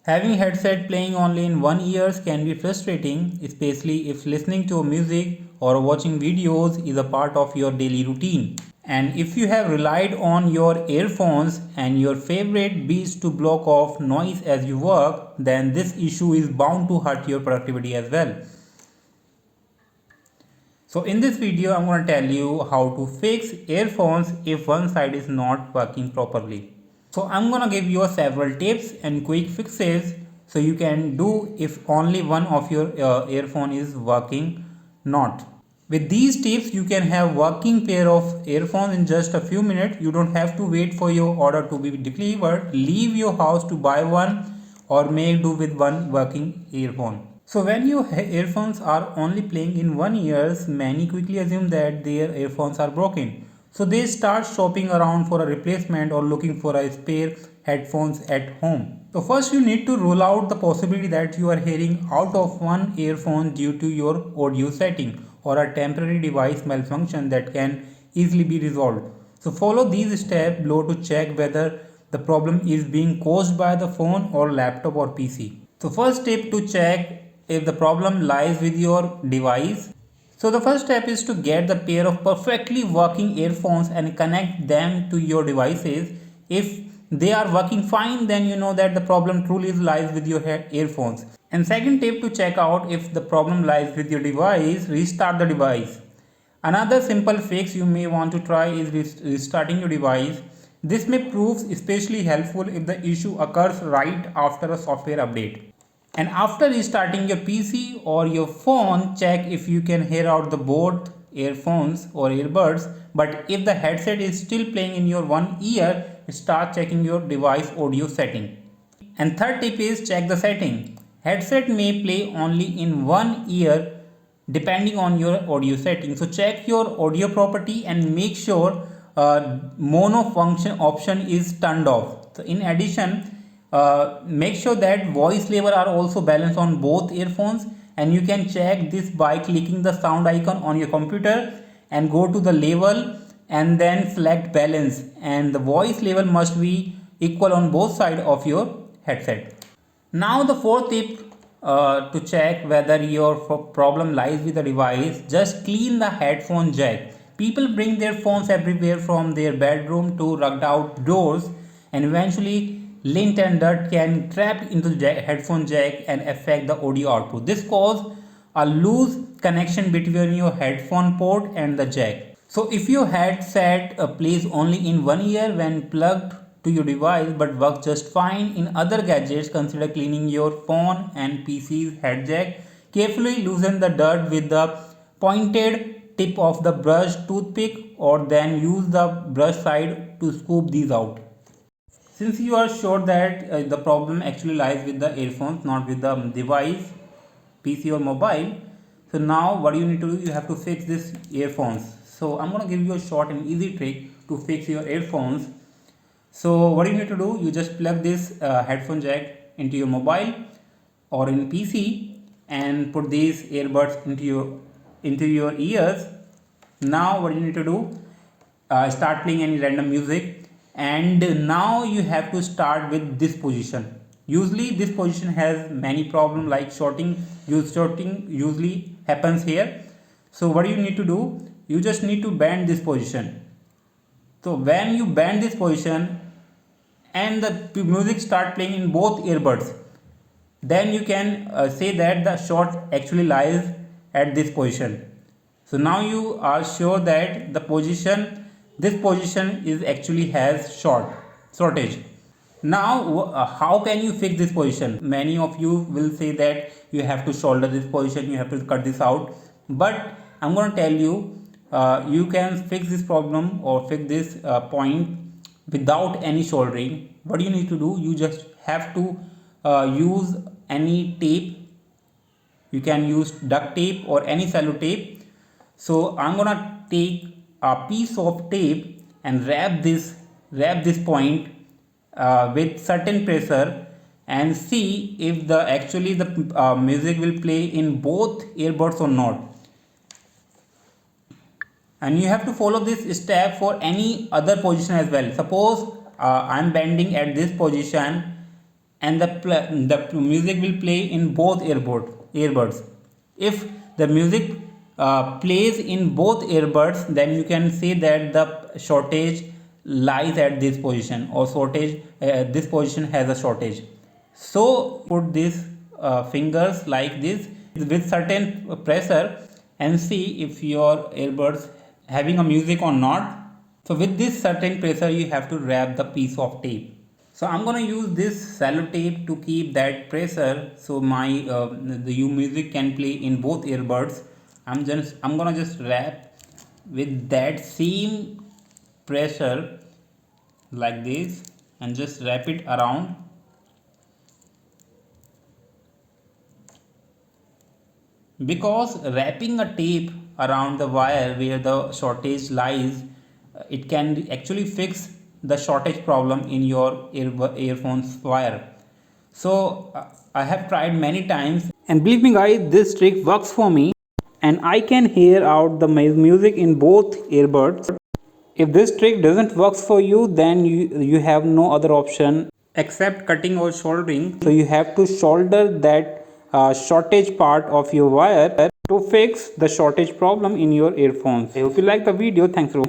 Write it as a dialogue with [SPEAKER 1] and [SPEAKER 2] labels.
[SPEAKER 1] Having headset playing only in one ears can be frustrating, especially if listening to music or watching videos is a part of your daily routine. And if you have relied on your earphones and your favorite beats to block off noise as you work, then this issue is bound to hurt your productivity as well. So in this video, I'm going to tell you how to fix earphones if one side is not working properly. So I'm going to give you several tips and quick fixes so you can do if only one of your earphone is working not. With these tips, you can have working pair of earphones in just a few minutes. You don't have to wait for your order to be delivered. Leave your house to buy one or make do with one working earphone. So when your earphones are only playing in one ear, many quickly assume that their earphones are broken. So they start shopping around for a replacement or looking for a spare headphones at home. So first you need to rule out the possibility that you are hearing out of one earphone due to your audio setting or a temporary device malfunction that can easily be resolved. So follow these steps below to check whether the problem is being caused by the phone or laptop or PC. So first tip to check if the problem lies with your device. So the first step is to get the pair of perfectly working earphones and connect them to your devices. If they are working fine, then you know that the problem truly lies with your earphones. And second tip to check out if the problem lies with your device, restart the device. Another simple fix you may want to try is restarting your device. This may prove especially helpful if the issue occurs right after a software update. And after restarting your PC or your phone, check if you can hear out the both earphones or earbuds. But if the headset is still playing in your one ear, start checking your device audio setting. And third tip is check the setting. Headset may play only in one ear depending on your audio setting. So check your audio property and make sure mono function option is turned off. So in addition, make sure that voice level are also balanced on both earphones, and you can check this by clicking the sound icon on your computer and go to the level and then select balance, and the voice level must be equal on both sides of your headset. Now the fourth tip to check whether your problem lies with the device, just clean the headphone jack. People bring their phones everywhere from their bedroom to rugged outdoors, and eventually lint and dirt can trap into the headphone jack and affect the audio output. This causes a loose connection between your headphone port and the jack. So if your headset plays only in one ear when plugged to your device but works just fine in other gadgets, consider cleaning your phone and PC's head jack. Carefully loosen the dirt with the pointed tip of the brush toothpick, or then use the brush side to scoop these out. Since you are sure that the problem actually lies with the earphones, not with the device, PC or mobile, so now what you need to do, you have to fix this earphones. So I'm going to give you a short and easy trick to fix your earphones. So what you need to do, you just plug this headphone jack into your mobile or in PC and put these earbuds into your ears. Now what you need to do, start playing any random music, and now you have to start with this position. Usually this position has many problems like shorting usually happens here. So what you need to do, you just need to bend this position. So when you bend this position and the music start playing in both earbuds, then you can say that the short actually lies at this position. So now you are sure that this position is actually has shortage. Now how can you fix this position? Many of you will say that you have to solder this position, you have to cut this out, but I'm going to tell you, you can fix this problem or fix this point without any soldering. What you need to do, you just have to use any tape. You can use duct tape or any cello tape. So I'm gonna take a piece of tape and wrap this point with certain pressure and see if the music will play in both earbuds or not. And you have to follow this step for any other position as well. Suppose I'm bending at this position and the music will play in both earbuds. If the music plays in both earbuds, then you can see that the shortage lies at this position, or shortage this position has a shortage. So put these fingers like this with certain pressure and see if your earbuds having a music or not. So with this certain pressure you have to wrap the piece of tape. So I'm gonna use this sellotape to keep that pressure, so my the music can play in both earbuds. I'm gonna just wrap with that same pressure like this and just wrap it around. Because wrapping a tape around the wire where the shortage lies, it can actually fix the shortage problem in your earphones wire. So I have tried many times, and believe me guys, this trick works for me, and I can hear out the music in both earbuds. If this trick doesn't work for you, then you have no other option except cutting or soldering. So you have to solder that shortage part of your wire to fix the shortage problem in your earphones. I hope you like the video. Thanks for